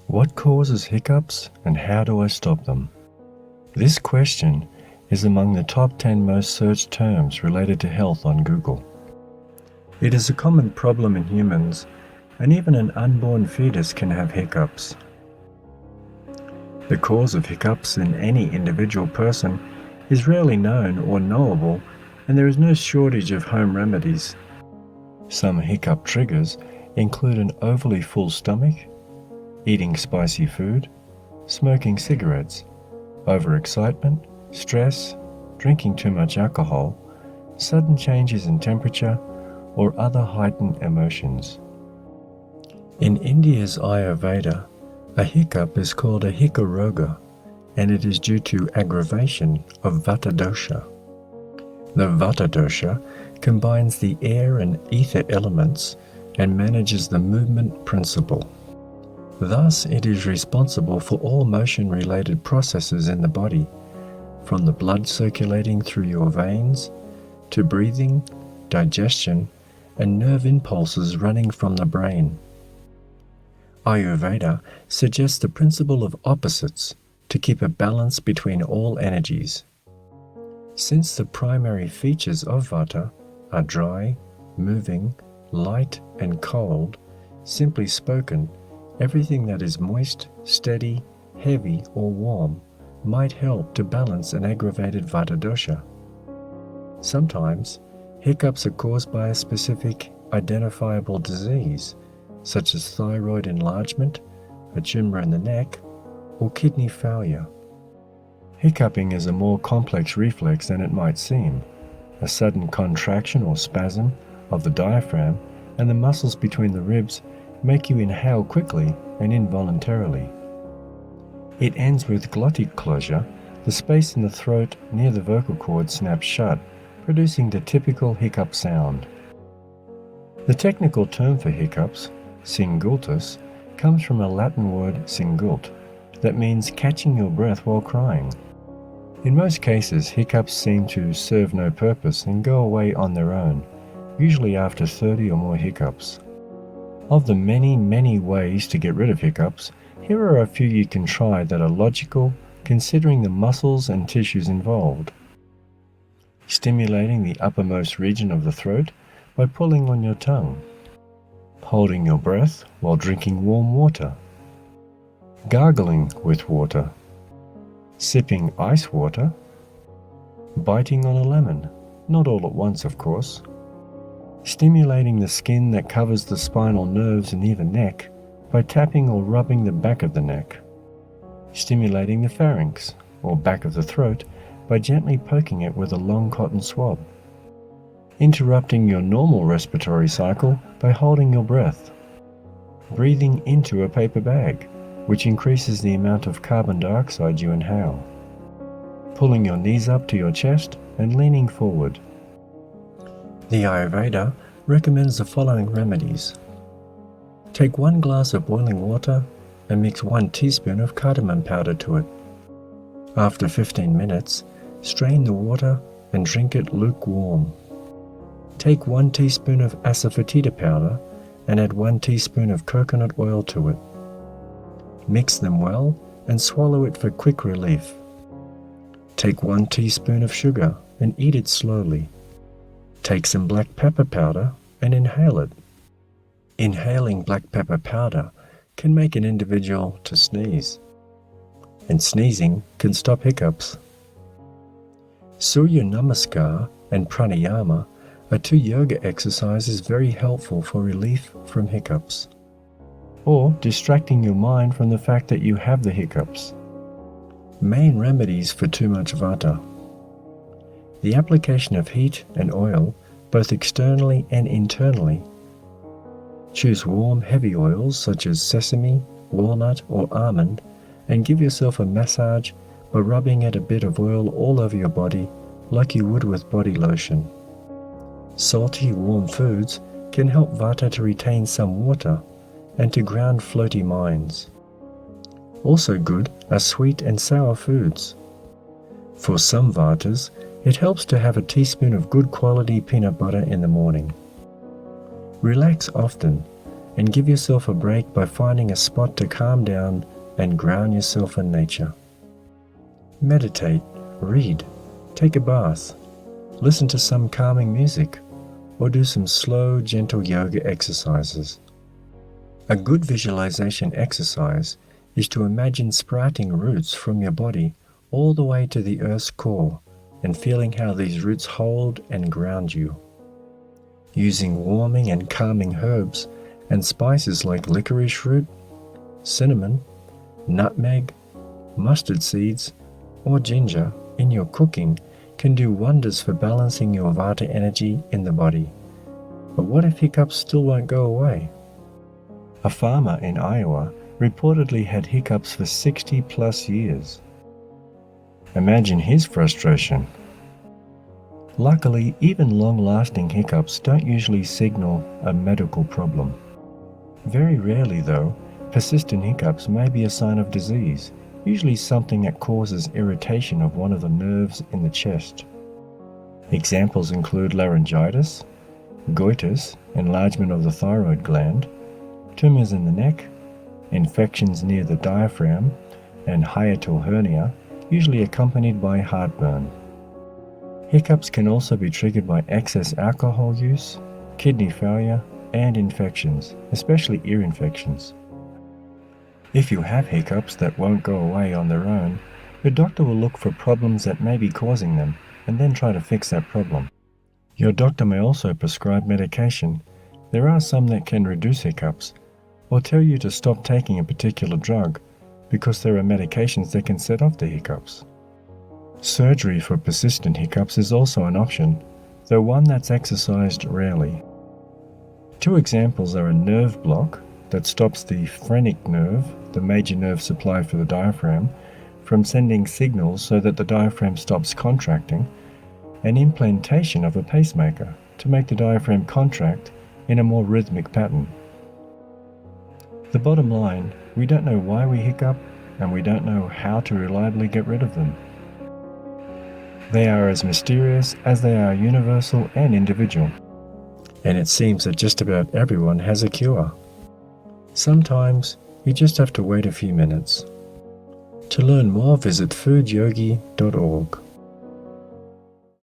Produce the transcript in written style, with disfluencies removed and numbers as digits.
What causes hiccups and how do I stop them? This question is among the top 10 most searched terms related to health on Google. It is a common problem in humans, and even an unborn fetus can have hiccups. The cause of hiccups in any individual person is rarely known or knowable, and there is no shortage of home remedies. Some hiccup triggers include an overly full stomach, eating spicy food, smoking cigarettes, overexcitement, stress, drinking too much alcohol, sudden changes in temperature, or other heightened emotions. In India's Ayurveda, a hiccup is called a Hikka Roga, and it is due to aggravation of Vata Dosha. The Vata Dosha combines the air and ether elements and manages the movement principle. Thus, it is responsible for all motion-related processes in the body, from the blood circulating through your veins, to breathing, digestion, and nerve impulses running from the brain. Ayurveda suggests the principle of opposites to keep a balance between all energies. Since the primary features of Vata are dry, moving, light, and cold, simply spoken, everything that is moist, steady, heavy, or warm might help to balance an aggravated Vata dosha. Sometimes, hiccups are caused by a specific identifiable disease, such as thyroid enlargement, a tumor in the neck, or kidney failure. Hiccuping is a more complex reflex than it might seem. A sudden contraction or spasm of the diaphragm and the muscles between the ribs make you inhale quickly and involuntarily. It ends with glottic closure. The space in the throat near the vocal cord snaps shut, producing the typical hiccup sound. The technical term for hiccups, singultus, comes from a Latin word singult, that means catching your breath while crying. In most cases, hiccups seem to serve no purpose and go away on their own, usually after 30 or more hiccups. Of the many ways to get rid of hiccups, here are a few you can try that are logical, considering the muscles and tissues involved. Stimulating the uppermost region of the throat by pulling on your tongue. Holding your breath while drinking warm water. Gargling with water. Sipping ice water. Biting on a lemon, not all at once of course. Stimulating the skin that covers the spinal nerves near the neck by tapping or rubbing the back of the neck. Stimulating the pharynx, or back of the throat, by gently poking it with a long cotton swab. Interrupting your normal respiratory cycle by holding your breath. Breathing into a paper bag, which increases the amount of carbon dioxide you inhale. Pulling your knees up to your chest and leaning forward. The Ayurveda recommends the following remedies. Take 1 glass of boiling water and mix 1 teaspoon of cardamom powder to it. After 15 minutes, strain the water and drink it lukewarm. Take 1 teaspoon of asafoetida powder and add 1 teaspoon of coconut oil to it. Mix them well and swallow it for quick relief. Take 1 teaspoon of sugar and eat it slowly. Take some black pepper powder and inhale it. Inhaling black pepper powder can make an individual to sneeze, and sneezing can stop hiccups. Surya Namaskar and Pranayama are 2 yoga exercises very helpful for relief from hiccups, or distracting your mind from the fact that you have the hiccups. Main remedies for too much Vata. The application of heat and oil, both externally and internally. Choose warm, heavy oils such as sesame, walnut, or almond, and give yourself a massage by rubbing a bit of oil all over your body like you would with body lotion. Salty, warm foods can help Vata to retain some water and to ground floaty minds. Also good are sweet and sour foods. For some Vatas, it helps to have a teaspoon of good quality peanut butter in the morning. Relax often and give yourself a break by finding a spot to calm down and ground yourself in nature. Meditate, read, take a bath, listen to some calming music, or do some slow, gentle yoga exercises. A good visualization exercise is to imagine sprouting roots from your body all the way to the earth's core and feeling how these roots hold and ground you. Using warming and calming herbs and spices like licorice root, cinnamon, nutmeg, mustard seeds, or ginger in your cooking can do wonders for balancing your Vata energy in the body. But what if hiccups still won't go away? A farmer in Iowa reportedly had hiccups for 60 plus years. Imagine his frustration. Luckily, even long-lasting hiccups don't usually signal a medical problem. Very rarely, though, persistent hiccups may be a sign of disease, usually something that causes irritation of one of the nerves in the chest. Examples include laryngitis, goitis, enlargement of the thyroid gland, tumors in the neck, infections near the diaphragm, and hiatal hernia, usually accompanied by heartburn. Hiccups can also be triggered by excess alcohol use, kidney failure, and infections, especially ear infections. If you have hiccups that won't go away on their own, your doctor will look for problems that may be causing them and then try to fix that problem. Your doctor may also prescribe medication. There are some that can reduce hiccups, or tell you to stop taking a particular drug because there are medications that can set off the hiccups. Surgery for persistent hiccups is also an option, though one that's exercised rarely. Two examples are a nerve block that stops the phrenic nerve, the major nerve supply for the diaphragm, from sending signals so that the diaphragm stops contracting, and implantation of a pacemaker to make the diaphragm contract in a more rhythmic pattern. The bottom line, we don't know why we hiccup, and we don't know how to reliably get rid of them. They are as mysterious as they are universal and individual, and it seems that just about everyone has a cure. Sometimes you just have to wait a few minutes. To learn more, visit foodyogi.org.